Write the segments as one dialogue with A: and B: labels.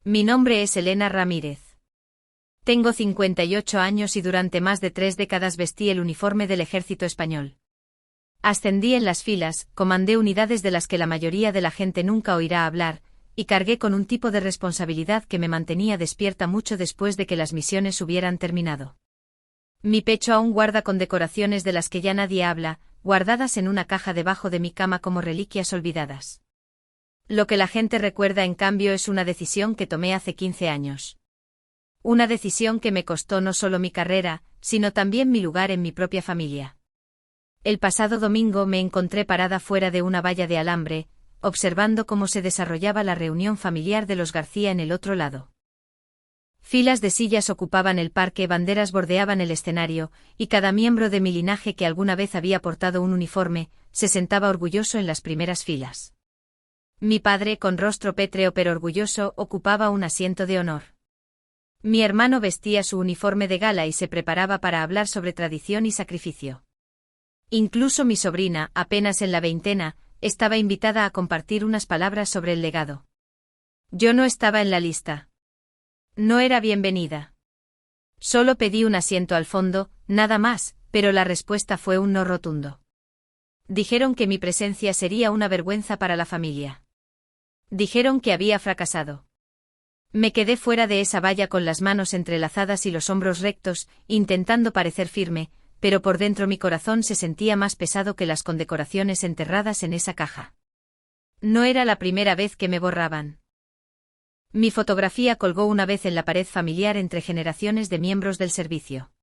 A: Mi nombre es Elena Ramírez. Tengo 58 años y durante más de 3 décadas vestí el uniforme del Ejército Español. Ascendí en las filas, comandé unidades de las que la mayoría de la gente nunca oirá hablar, y cargué con un tipo de responsabilidad que me mantenía despierta mucho después de que las misiones hubieran terminado. Mi pecho aún guarda condecoraciones de las que ya nadie habla, guardadas en una caja debajo de mi cama como reliquias olvidadas. Lo que la gente recuerda en cambio es una decisión que tomé hace 15 años. Una decisión que me costó no solo mi carrera, sino también mi lugar en mi propia familia. El pasado domingo me encontré parada fuera de una valla de alambre, observando cómo se desarrollaba la reunión familiar de los García en el otro lado. Filas de sillas ocupaban el parque, banderas bordeaban el escenario, y cada miembro de mi linaje que alguna vez había portado un uniforme, se sentaba orgulloso en las primeras filas. Mi padre, con rostro pétreo pero orgulloso, ocupaba un asiento de honor. Mi hermano vestía su uniforme de gala y se preparaba para hablar sobre tradición y sacrificio. Incluso mi sobrina, apenas en la veintena, estaba invitada a compartir unas palabras sobre el legado. Yo no estaba en la lista. No era bienvenida. Solo pedí un asiento al fondo, nada más, pero la respuesta fue un no rotundo. Dijeron que mi presencia sería una vergüenza para la familia. Dijeron que había fracasado. Me quedé fuera de esa valla con las manos entrelazadas y los hombros rectos, intentando parecer firme, pero por dentro mi corazón se sentía más pesado que las condecoraciones enterradas en esa caja. No era la primera vez que me borraban. Mi fotografía colgó una vez en la pared familiar entre generaciones de miembros del servicio.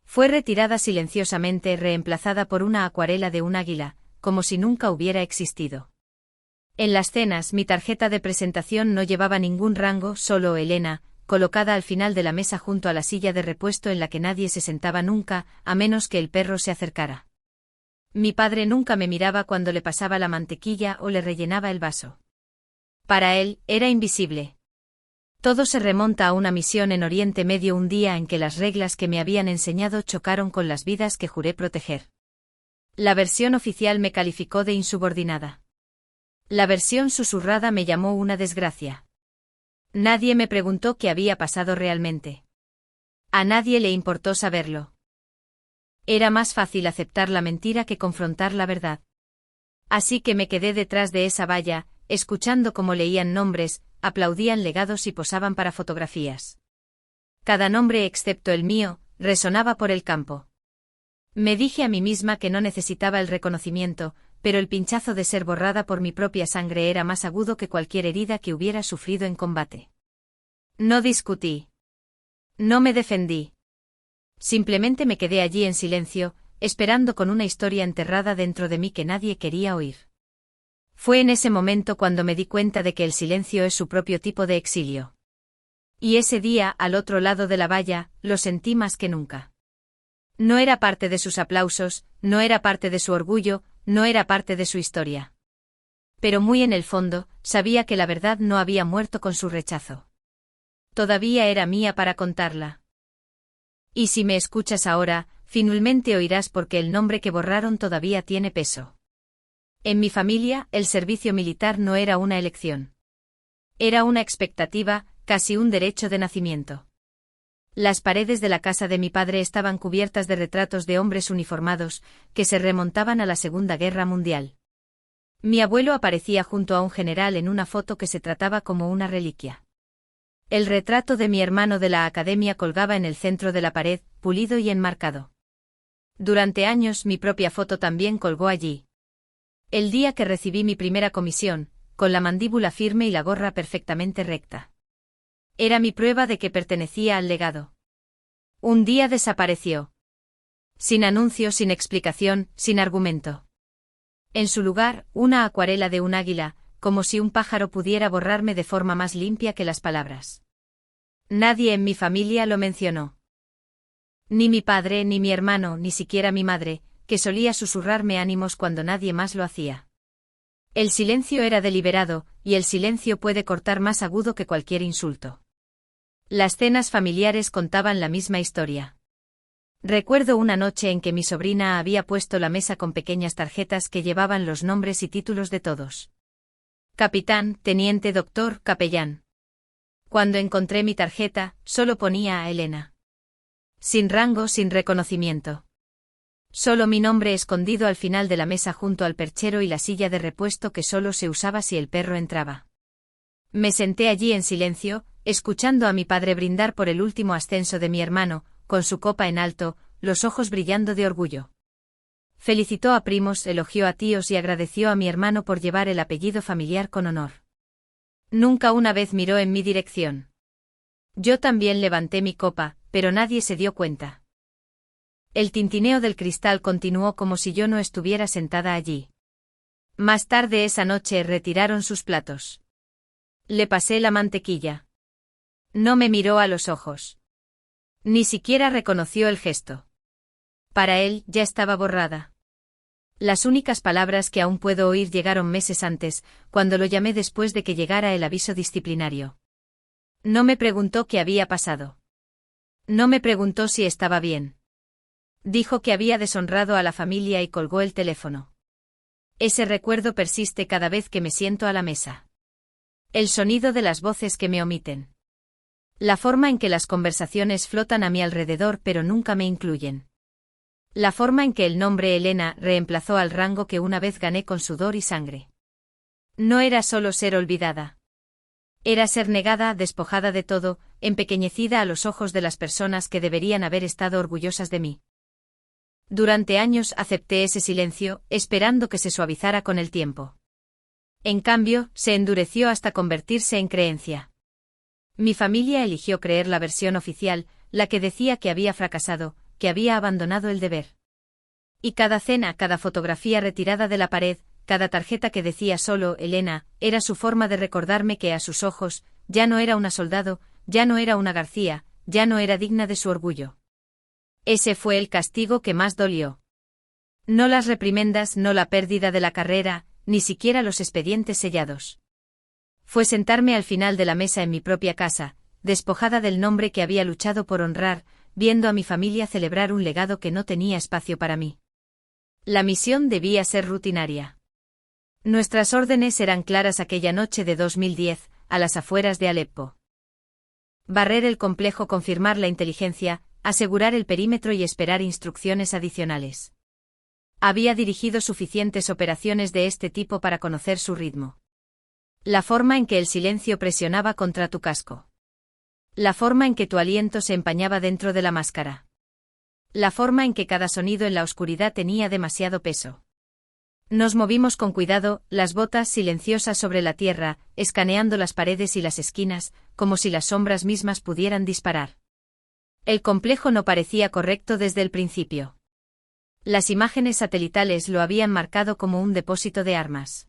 A: Fue retirada silenciosamente, reemplazada por una acuarela de un águila, como si nunca hubiera existido. En las cenas mi tarjeta de presentación no llevaba ningún rango, solo Elena, colocada al final de la mesa junto a la silla de repuesto en la que nadie se sentaba nunca, a menos que el perro se acercara. Mi padre nunca me miraba cuando le pasaba la mantequilla o le rellenaba el vaso. Para él, era invisible. Todo se remonta a una misión en Oriente Medio, un día en que las reglas que me habían enseñado chocaron con las vidas que juré proteger. La versión oficial me calificó de insubordinada. La versión susurrada me llamó una desgracia. Nadie me preguntó qué había pasado realmente. A nadie le importó saberlo. Era más fácil aceptar la mentira que confrontar la verdad. Así que me quedé detrás de esa valla, escuchando cómo leían nombres, aplaudían legados y posaban para fotografías. Cada nombre excepto el mío, resonaba por el campo. Me dije a mí misma que no necesitaba el reconocimiento, pero el pinchazo de ser borrada por mi propia sangre era más agudo que cualquier herida que hubiera sufrido en combate. No discutí. No me defendí. Simplemente me quedé allí en silencio, esperando con una historia enterrada dentro de mí que nadie quería oír. Fue en ese momento cuando me di cuenta de que el silencio es su propio tipo de exilio. Y ese día, al otro lado de la valla, lo sentí más que nunca. No era parte de sus aplausos, no era parte de su orgullo, no era parte de su historia. Pero muy en el fondo, sabía que la verdad no había muerto con su rechazo. Todavía era mía para contarla. Y si me escuchas ahora, finalmente oirás porque el nombre que borraron todavía tiene peso. En mi familia, el servicio militar no era una elección. Era una expectativa, casi un derecho de nacimiento. Las paredes de la casa de mi padre estaban cubiertas de retratos de hombres uniformados, que se remontaban a la Segunda Guerra Mundial. Mi abuelo aparecía junto a un general en una foto que se trataba como una reliquia. El retrato de mi hermano de la academia colgaba en el centro de la pared, pulido y enmarcado. Durante años mi propia foto también colgó allí. El día que recibí mi primera comisión, con la mandíbula firme y la gorra perfectamente recta. Era mi prueba de que pertenecía al legado. Un día desapareció. Sin anuncio, sin explicación, sin argumento. En su lugar, una acuarela de un águila, como si un pájaro pudiera borrarme de forma más limpia que las palabras. Nadie en mi familia lo mencionó. Ni mi padre, ni mi hermano, ni siquiera mi madre, que solía susurrarme ánimos cuando nadie más lo hacía. El silencio era deliberado, y el silencio puede cortar más agudo que cualquier insulto. Las cenas familiares contaban la misma historia. Recuerdo una noche en que mi sobrina había puesto la mesa con pequeñas tarjetas que llevaban los nombres y títulos de todos. Capitán, teniente, doctor, capellán. Cuando encontré mi tarjeta, solo ponía a Elena. Sin rango, sin reconocimiento. Solo mi nombre escondido al final de la mesa junto al perchero y la silla de repuesto que solo se usaba si el perro entraba. Me senté allí en silencio, escuchando a mi padre brindar por el último ascenso de mi hermano, con su copa en alto, los ojos brillando de orgullo. Felicitó a primos, elogió a tíos y agradeció a mi hermano por llevar el apellido familiar con honor. Nunca una vez miró en mi dirección. Yo también levanté mi copa, pero nadie se dio cuenta. El tintineo del cristal continuó como si yo no estuviera sentada allí. Más tarde esa noche retiraron sus platos. Le pasé la mantequilla. No me miró a los ojos. Ni siquiera reconoció el gesto. Para él, ya estaba borrada. Las únicas palabras que aún puedo oír llegaron meses antes, cuando lo llamé después de que llegara el aviso disciplinario. No me preguntó qué había pasado. No me preguntó si estaba bien. Dijo que había deshonrado a la familia y colgó el teléfono. Ese recuerdo persiste cada vez que me siento a la mesa. El sonido de las voces que me omiten. La forma en que las conversaciones flotan a mi alrededor pero nunca me incluyen. La forma en que el nombre Elena reemplazó al rango que una vez gané con sudor y sangre. No era solo ser olvidada. Era ser negada, despojada de todo, empequeñecida a los ojos de las personas que deberían haber estado orgullosas de mí. Durante años acepté ese silencio, esperando que se suavizara con el tiempo. En cambio, se endureció hasta convertirse en creencia. Mi familia eligió creer la versión oficial, la que decía que había fracasado, que había abandonado el deber. Y cada cena, cada fotografía retirada de la pared, cada tarjeta que decía solo Elena, era su forma de recordarme que a sus ojos, ya no era una soldado, ya no era una García, ya no era digna de su orgullo. Ese fue el castigo que más dolió. No las reprimendas, no la pérdida de la carrera, ni siquiera los expedientes sellados. Fue sentarme al final de la mesa en mi propia casa, despojada del nombre que había luchado por honrar, viendo a mi familia celebrar un legado que no tenía espacio para mí. La misión debía ser rutinaria. Nuestras órdenes eran claras aquella noche de 2010, a las afueras de Alepo. Barrer el complejo, confirmar la inteligencia, asegurar el perímetro y esperar instrucciones adicionales. Había dirigido suficientes operaciones de este tipo para conocer su ritmo. La forma en que el silencio presionaba contra tu casco. La forma en que tu aliento se empañaba dentro de la máscara. La forma en que cada sonido en la oscuridad tenía demasiado peso. Nos movimos con cuidado, las botas silenciosas sobre la tierra, escaneando las paredes y las esquinas, como si las sombras mismas pudieran disparar. El complejo no parecía correcto desde el principio. Las imágenes satelitales lo habían marcado como un depósito de armas.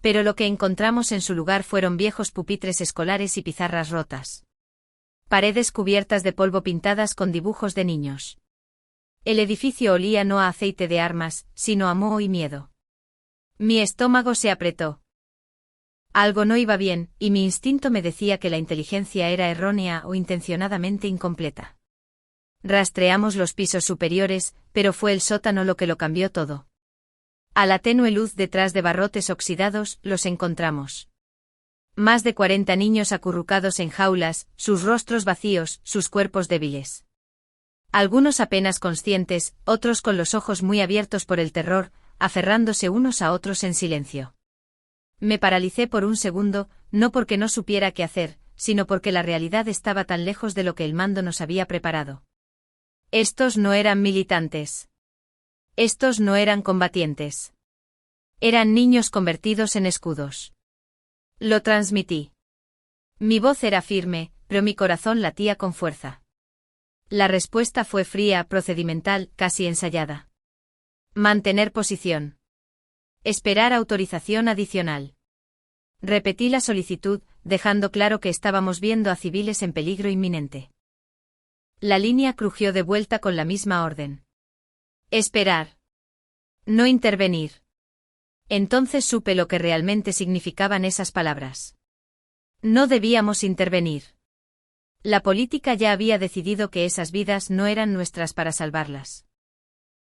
A: Pero lo que encontramos en su lugar fueron viejos pupitres escolares y pizarras rotas. Paredes cubiertas de polvo pintadas con dibujos de niños. El edificio olía no a aceite de armas, sino a moho y miedo. Mi estómago se apretó. Algo no iba bien, y mi instinto me decía que la inteligencia era errónea o intencionadamente incompleta. Rastreamos los pisos superiores, pero fue el sótano lo que lo cambió todo. A la tenue luz detrás de barrotes oxidados, los encontramos. Más de 40 niños acurrucados en jaulas, sus rostros vacíos, sus cuerpos débiles. Algunos apenas conscientes, otros con los ojos muy abiertos por el terror, aferrándose unos a otros en silencio. Me paralicé por un segundo, no porque no supiera qué hacer, sino porque la realidad estaba tan lejos de lo que el mando nos había preparado. Estos no eran militantes. Estos no eran combatientes. Eran niños convertidos en escudos. Lo transmití. Mi voz era firme, pero mi corazón latía con fuerza. La respuesta fue fría, procedimental, casi ensayada. Mantener posición. Esperar autorización adicional. Repetí la solicitud, dejando claro que estábamos viendo a civiles en peligro inminente. La línea crujió de vuelta con la misma orden. Esperar. No intervenir. Entonces supe lo que realmente significaban esas palabras. No debíamos intervenir. La política ya había decidido que esas vidas no eran nuestras para salvarlas.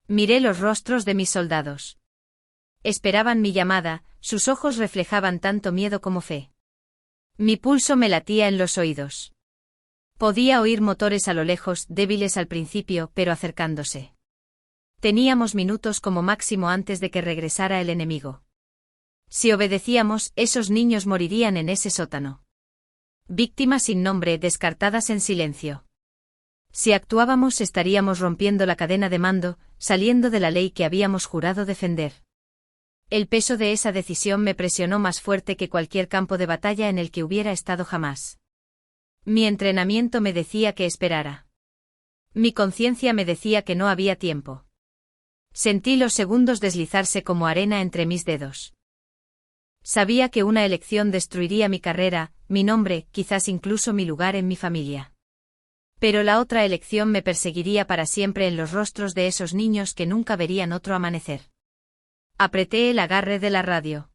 A: Miré los rostros de mis soldados. Esperaban mi llamada, sus ojos reflejaban tanto miedo como fe. Mi pulso me latía en los oídos. Podía oír motores a lo lejos, débiles al principio, pero acercándose. Teníamos minutos como máximo antes de que regresara el enemigo. Si obedecíamos, esos niños morirían en ese sótano. Víctimas sin nombre, descartadas en silencio. Si actuábamos, estaríamos rompiendo la cadena de mando, saliendo de la ley que habíamos jurado defender. El peso de esa decisión me presionó más fuerte que cualquier campo de batalla en el que hubiera estado jamás. Mi entrenamiento me decía que esperara. Mi conciencia me decía que no había tiempo. Sentí los segundos deslizarse como arena entre mis dedos. Sabía que una elección destruiría mi carrera, mi nombre, quizás incluso mi lugar en mi familia. Pero la otra elección me perseguiría para siempre en los rostros de esos niños que nunca verían otro amanecer. Apreté el agarre de la radio.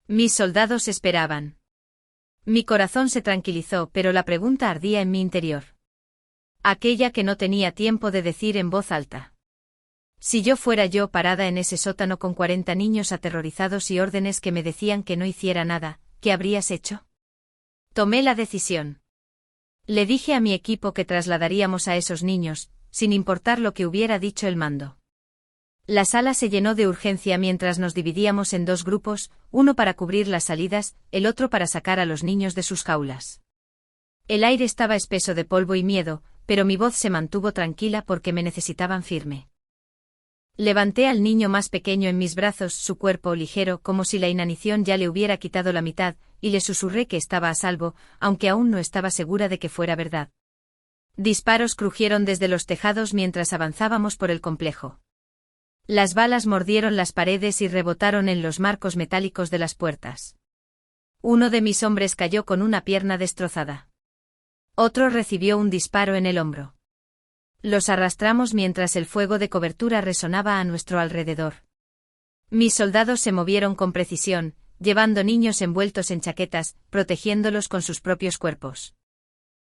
A: Mis soldados esperaban. Mi corazón se tranquilizó, pero la pregunta ardía en mi interior. Aquella que no tenía tiempo de decir en voz alta. Si yo fuera yo parada en ese sótano con 40 niños aterrorizados y órdenes que me decían que no hiciera nada, ¿qué habrías hecho? Tomé la decisión. Le dije a mi equipo que trasladaríamos a esos niños, sin importar lo que hubiera dicho el mando. La sala se llenó de urgencia mientras nos dividíamos en dos grupos, uno para cubrir las salidas, el otro para sacar a los niños de sus jaulas. El aire estaba espeso de polvo y miedo, pero mi voz se mantuvo tranquila porque me necesitaban firme. Levanté al niño más pequeño en mis brazos, su cuerpo ligero como si la inanición ya le hubiera quitado la mitad, y le susurré que estaba a salvo, aunque aún no estaba segura de que fuera verdad. Disparos crujieron desde los tejados mientras avanzábamos por el complejo. Las balas mordieron las paredes y rebotaron en los marcos metálicos de las puertas. Uno de mis hombres cayó con una pierna destrozada. Otro recibió un disparo en el hombro. Los arrastramos mientras el fuego de cobertura resonaba a nuestro alrededor. Mis soldados se movieron con precisión, llevando niños envueltos en chaquetas, protegiéndolos con sus propios cuerpos.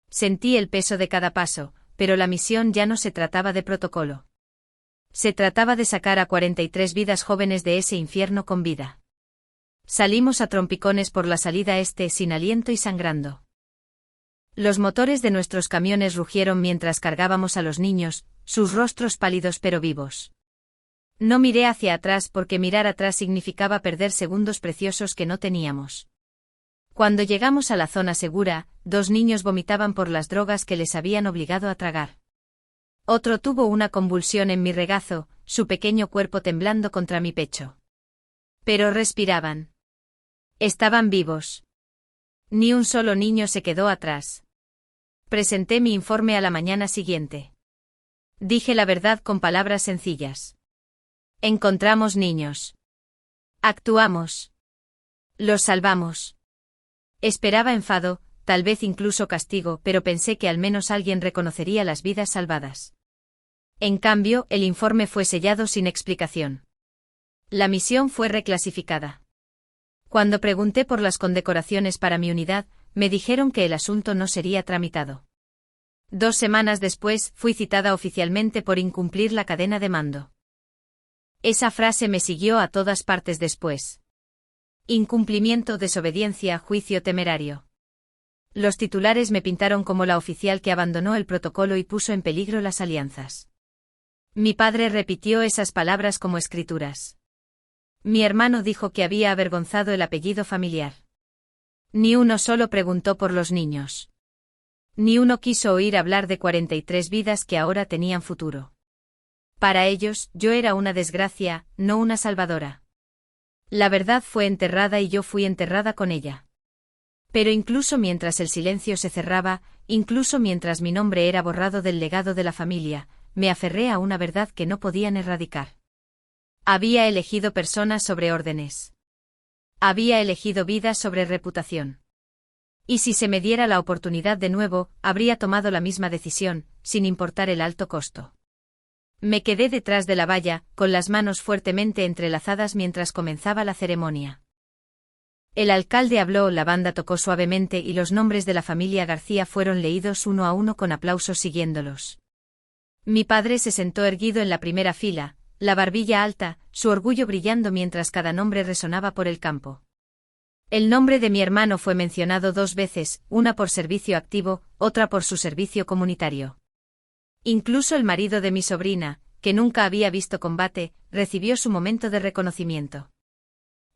A: Sentí el peso de cada paso, pero la misión ya no se trataba de protocolo. Se trataba de sacar a 43 vidas jóvenes de ese infierno con vida. Salimos a trompicones por la salida este sin aliento y sangrando. Los motores de nuestros camiones rugieron mientras cargábamos a los niños, sus rostros pálidos pero vivos. No miré hacia atrás porque mirar atrás significaba perder segundos preciosos que no teníamos. Cuando llegamos a la zona segura, 2 niños vomitaban por las drogas que les habían obligado a tragar. Otro tuvo una convulsión en mi regazo, su pequeño cuerpo temblando contra mi pecho. Pero respiraban. Estaban vivos. Ni un solo niño se quedó atrás. Presenté mi informe a la mañana siguiente. Dije la verdad con palabras sencillas. Encontramos niños. Actuamos. Los salvamos. Esperaba enfado, tal vez incluso castigo, pero pensé que al menos alguien reconocería las vidas salvadas. En cambio, el informe fue sellado sin explicación. La misión fue reclasificada. Cuando pregunté por las condecoraciones para mi unidad, me dijeron que el asunto no sería tramitado. 2 semanas después, fui citada oficialmente por incumplir la cadena de mando. Esa frase me siguió a todas partes después. Incumplimiento, desobediencia, juicio temerario. Los titulares me pintaron como la oficial que abandonó el protocolo y puso en peligro las alianzas. Mi padre repitió esas palabras como escrituras. Mi hermano dijo que había avergonzado el apellido familiar. Ni uno solo preguntó por los niños. Ni uno quiso oír hablar de 43 vidas que ahora tenían futuro. Para ellos, yo era una desgracia, no una salvadora. La verdad fue enterrada y yo fui enterrada con ella. Pero incluso mientras el silencio se cerraba, incluso mientras mi nombre era borrado del legado de la familia, me aferré a una verdad que no podían erradicar. Había elegido personas sobre órdenes. Había elegido vida sobre reputación. Y si se me diera la oportunidad de nuevo, habría tomado la misma decisión, sin importar el alto costo. Me quedé detrás de la valla, con las manos fuertemente entrelazadas mientras comenzaba la ceremonia. El alcalde habló, la banda tocó suavemente y los nombres de la familia García fueron leídos uno a uno con aplausos siguiéndolos. Mi padre se sentó erguido en la primera fila, la barbilla alta, su orgullo brillando mientras cada nombre resonaba por el campo. El nombre de mi hermano fue mencionado 2 veces, una por servicio activo, otra por su servicio comunitario. Incluso el marido de mi sobrina, que nunca había visto combate, recibió su momento de reconocimiento.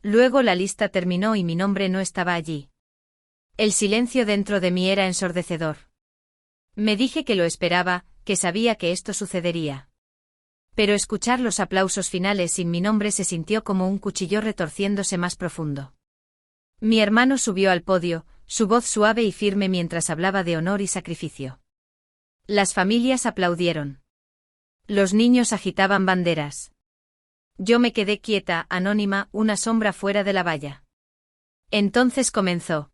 A: Luego la lista terminó y mi nombre no estaba allí. El silencio dentro de mí era ensordecedor. Me dije que lo esperaba, que sabía que esto sucedería. Pero escuchar los aplausos finales sin mi nombre se sintió como un cuchillo retorciéndose más profundo. Mi hermano subió al podio, su voz suave y firme mientras hablaba de honor y sacrificio. Las familias aplaudieron. Los niños agitaban banderas. Yo me quedé quieta, anónima, una sombra fuera de la valla. Entonces comenzó.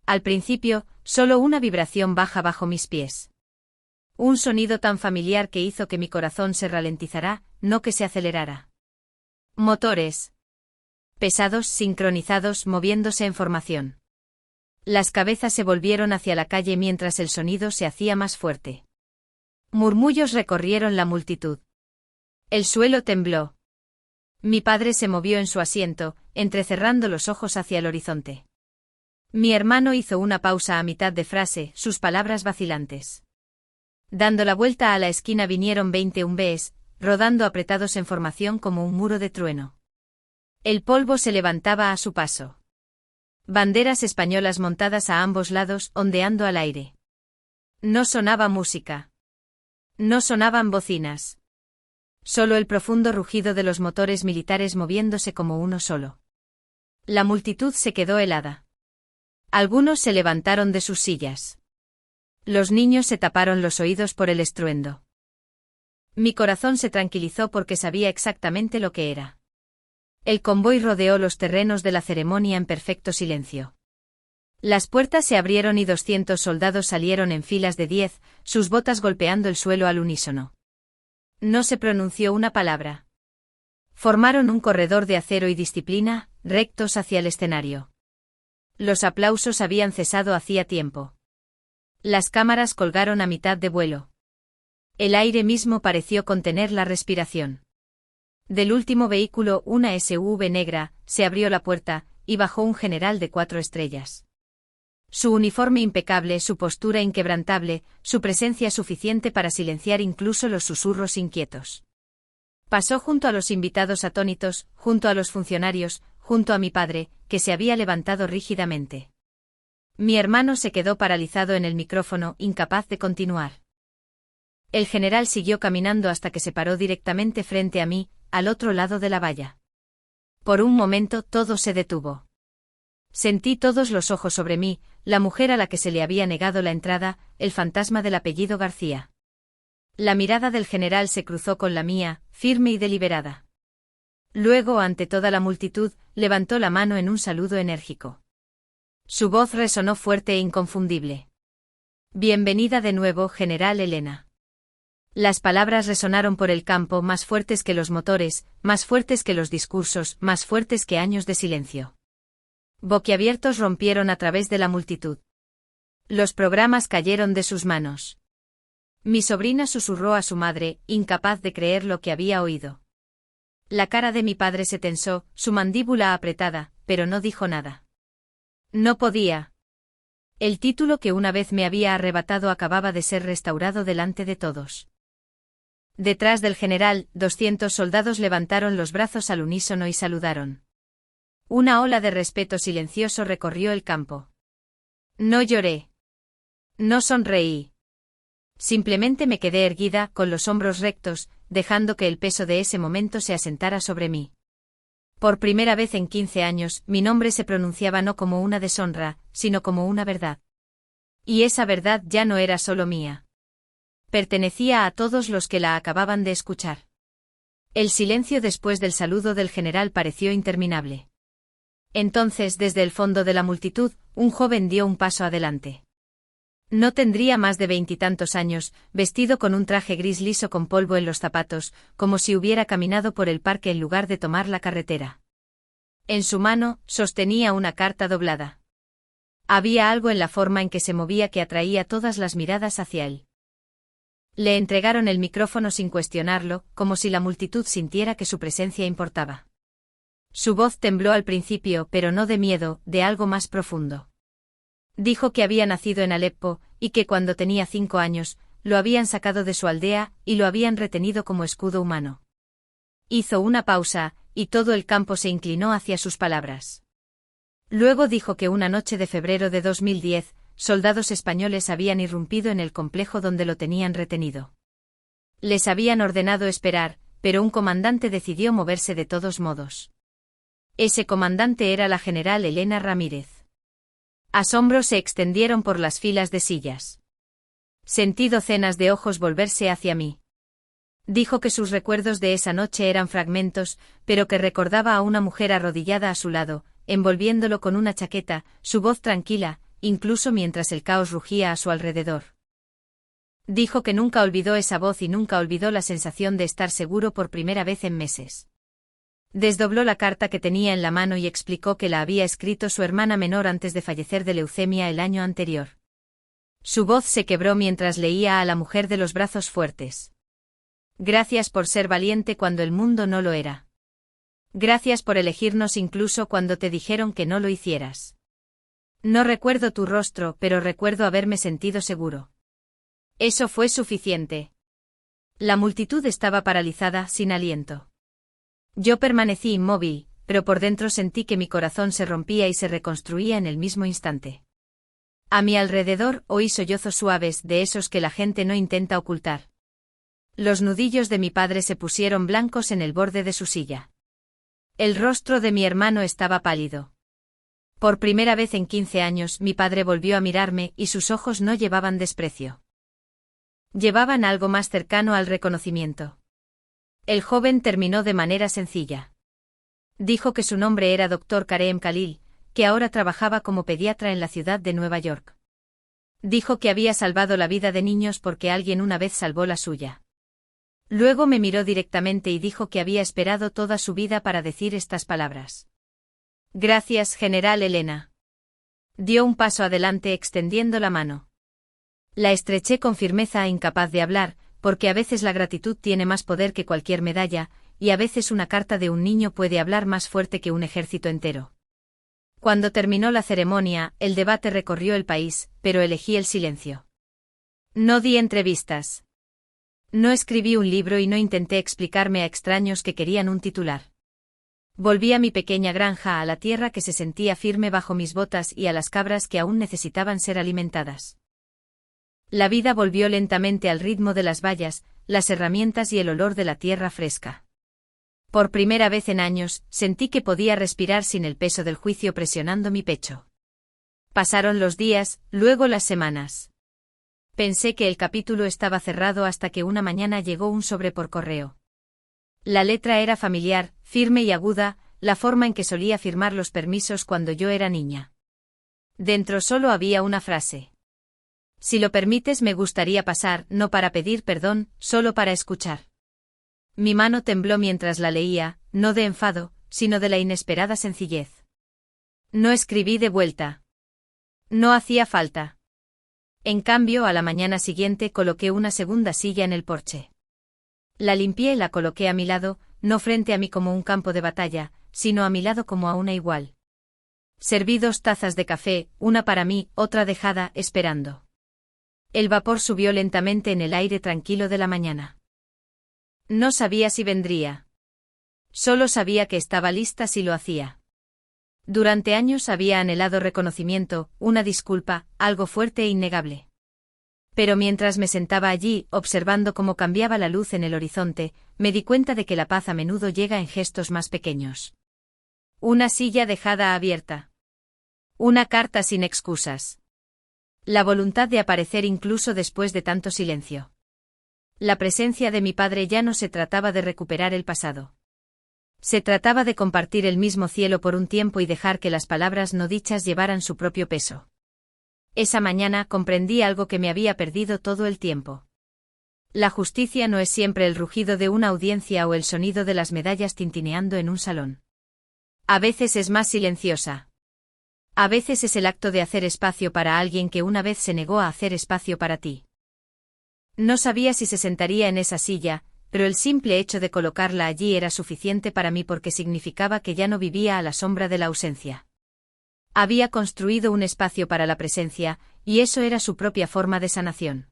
A: Al principio, solo una vibración baja bajo mis pies. Un sonido tan familiar que hizo que mi corazón se ralentizara, no que se acelerara. Motores. Pesados, sincronizados, moviéndose en formación. Las cabezas se volvieron hacia la calle mientras el sonido se hacía más fuerte. Murmullos recorrieron la multitud. El suelo tembló. Mi padre se movió en su asiento, entrecerrando los ojos hacia el horizonte. Mi hermano hizo una pausa a mitad de frase, sus palabras vacilantes. Dando la vuelta a la esquina vinieron 20 umbés, rodando apretados en formación como un muro de trueno. El polvo se levantaba a su paso. Banderas españolas montadas a ambos lados, ondeando al aire. No sonaba música. No sonaban bocinas. Solo el profundo rugido de los motores militares moviéndose como uno solo. La multitud se quedó helada. Algunos se levantaron de sus sillas. Los niños se taparon los oídos por el estruendo. Mi corazón se tranquilizó porque sabía exactamente lo que era. El convoy rodeó los terrenos de la ceremonia en perfecto silencio. Las puertas se abrieron y 200 soldados salieron en filas de 10, sus botas golpeando el suelo al unísono. No se pronunció una palabra. Formaron un corredor de acero y disciplina, rectos hacia el escenario. Los aplausos habían cesado hacía tiempo. Las cámaras colgaron a mitad de vuelo. El aire mismo pareció contener la respiración. Del último vehículo, una SUV negra, se abrió la puerta, y bajó un general de 4 estrellas. Su uniforme impecable, su postura inquebrantable, su presencia suficiente para silenciar incluso los susurros inquietos. Pasó junto a los invitados atónitos, junto a los funcionarios, junto a mi padre, que se había levantado rígidamente. Mi hermano se quedó paralizado en el micrófono, incapaz de continuar. El general siguió caminando hasta que se paró directamente frente a mí, al otro lado de la valla. Por un momento todo se detuvo. Sentí todos los ojos sobre mí, la mujer a la que se le había negado la entrada, el fantasma del apellido García. La mirada del general se cruzó con la mía, firme y deliberada. Luego, ante toda la multitud, levantó la mano en un saludo enérgico. Su voz resonó fuerte e inconfundible. Bienvenida de nuevo, general Elena. Las palabras resonaron por el campo, más fuertes que los motores, más fuertes que los discursos, más fuertes que años de silencio. Boquiabiertos rompieron a través de la multitud. Los programas cayeron de sus manos. Mi sobrina susurró a su madre, incapaz de creer lo que había oído. La cara de mi padre se tensó, su mandíbula apretada, pero no dijo nada. No podía. El título que una vez me había arrebatado acababa de ser restaurado delante de todos. Detrás del general, 200 soldados levantaron los brazos al unísono y saludaron. Una ola de respeto silencioso recorrió el campo. No lloré. No sonreí. Simplemente me quedé erguida, con los hombros rectos, dejando que el peso de ese momento se asentara sobre mí. Por primera vez en 15 años, mi nombre se pronunciaba no como una deshonra, sino como una verdad. Y esa verdad ya no era solo mía. Pertenecía a todos los que la acababan de escuchar. El silencio después del saludo del general pareció interminable. Entonces, desde el fondo de la multitud, un joven dio un paso adelante. No tendría más de 20 y tantos años, vestido con un traje gris liso con polvo en los zapatos, como si hubiera caminado por el parque en lugar de tomar la carretera. En su mano, sostenía una carta doblada. Había algo en la forma en que se movía que atraía todas las miradas hacia él. Le entregaron el micrófono sin cuestionarlo, como si la multitud sintiera que su presencia importaba. Su voz tembló al principio, pero no de miedo, de algo más profundo. Dijo que había nacido en Aleppo, y que cuando tenía 5 años, lo habían sacado de su aldea, y lo habían retenido como escudo humano. Hizo una pausa, y todo el campo se inclinó hacia sus palabras. Luego dijo que una noche de febrero de 2010, soldados españoles habían irrumpido en el complejo donde lo tenían retenido. Les habían ordenado esperar, pero un comandante decidió moverse de todos modos. Ese comandante era la general Elena Ramírez. Asombros se extendieron por las filas de sillas. Sentí docenas de ojos volverse hacia mí. Dijo que sus recuerdos de esa noche eran fragmentos, pero que recordaba a una mujer arrodillada a su lado, envolviéndolo con una chaqueta, su voz tranquila, incluso mientras el caos rugía a su alrededor. Dijo que nunca olvidó esa voz y nunca olvidó la sensación de estar seguro por primera vez en meses. Desdobló la carta que tenía en la mano y explicó que la había escrito su hermana menor antes de fallecer de leucemia el año anterior. Su voz se quebró mientras leía a la mujer de los brazos fuertes. Gracias por ser valiente cuando el mundo no lo era. Gracias por elegirnos incluso cuando te dijeron que no lo hicieras. No recuerdo tu rostro, pero recuerdo haberme sentido seguro. Eso fue suficiente. La multitud estaba paralizada, sin aliento. Yo permanecí inmóvil, pero por dentro sentí que mi corazón se rompía y se reconstruía en el mismo instante. A mi alrededor oí sollozos suaves, de esos que la gente no intenta ocultar. Los nudillos de mi padre se pusieron blancos en el borde de su silla. El rostro de mi hermano estaba pálido. Por primera vez en 15 años mi padre volvió a mirarme y sus ojos no llevaban desprecio. Llevaban algo más cercano al reconocimiento. El joven terminó de manera sencilla. Dijo que su nombre era Dr. Kareem Khalil, que ahora trabajaba como pediatra en la ciudad de Nueva York. Dijo que había salvado la vida de niños porque alguien una vez salvó la suya. Luego me miró directamente y dijo que había esperado toda su vida para decir estas palabras. Gracias, General Elena. Dio un paso adelante extendiendo la mano. La estreché con firmeza, incapaz de hablar, porque a veces la gratitud tiene más poder que cualquier medalla, y a veces una carta de un niño puede hablar más fuerte que un ejército entero. Cuando terminó la ceremonia, el debate recorrió el país, pero elegí el silencio. No di entrevistas. No escribí un libro y no intenté explicarme a extraños que querían un titular. Volví a mi pequeña granja, a la tierra que se sentía firme bajo mis botas y a las cabras que aún necesitaban ser alimentadas. La vida volvió lentamente al ritmo de las vallas, las herramientas y el olor de la tierra fresca. Por primera vez en años, sentí que podía respirar sin el peso del juicio presionando mi pecho. Pasaron los días, luego las semanas. Pensé que el capítulo estaba cerrado hasta que una mañana llegó un sobre por correo. La letra era familiar, firme y aguda, la forma en que solía firmar los permisos cuando yo era niña. Dentro solo había una frase. Si lo permites, me gustaría pasar, no para pedir perdón, solo para escuchar. Mi mano tembló mientras la leía, no de enfado, sino de la inesperada sencillez. No escribí de vuelta. No hacía falta. En cambio, a la mañana siguiente coloqué una segunda silla en el porche. La limpié y la coloqué a mi lado, no frente a mí como un campo de batalla, sino a mi lado como a una igual. Serví 2 tazas de café, una para mí, otra dejada, esperando. El vapor subió lentamente en el aire tranquilo de la mañana. No sabía si vendría. Solo sabía que estaba lista si lo hacía. Durante años había anhelado reconocimiento, una disculpa, algo fuerte e innegable. Pero mientras me sentaba allí, observando cómo cambiaba la luz en el horizonte, me di cuenta de que la paz a menudo llega en gestos más pequeños. Una silla dejada abierta. Una carta sin excusas. La voluntad de aparecer incluso después de tanto silencio. La presencia de mi padre ya no se trataba de recuperar el pasado. Se trataba de compartir el mismo cielo por un tiempo y dejar que las palabras no dichas llevaran su propio peso. Esa mañana comprendí algo que me había perdido todo el tiempo. La justicia no es siempre el rugido de una audiencia o el sonido de las medallas tintineando en un salón. A veces es más silenciosa. A veces es el acto de hacer espacio para alguien que una vez se negó a hacer espacio para ti. No sabía si se sentaría en esa silla, pero el simple hecho de colocarla allí era suficiente para mí porque significaba que ya no vivía a la sombra de la ausencia. Había construido un espacio para la presencia, y eso era su propia forma de sanación.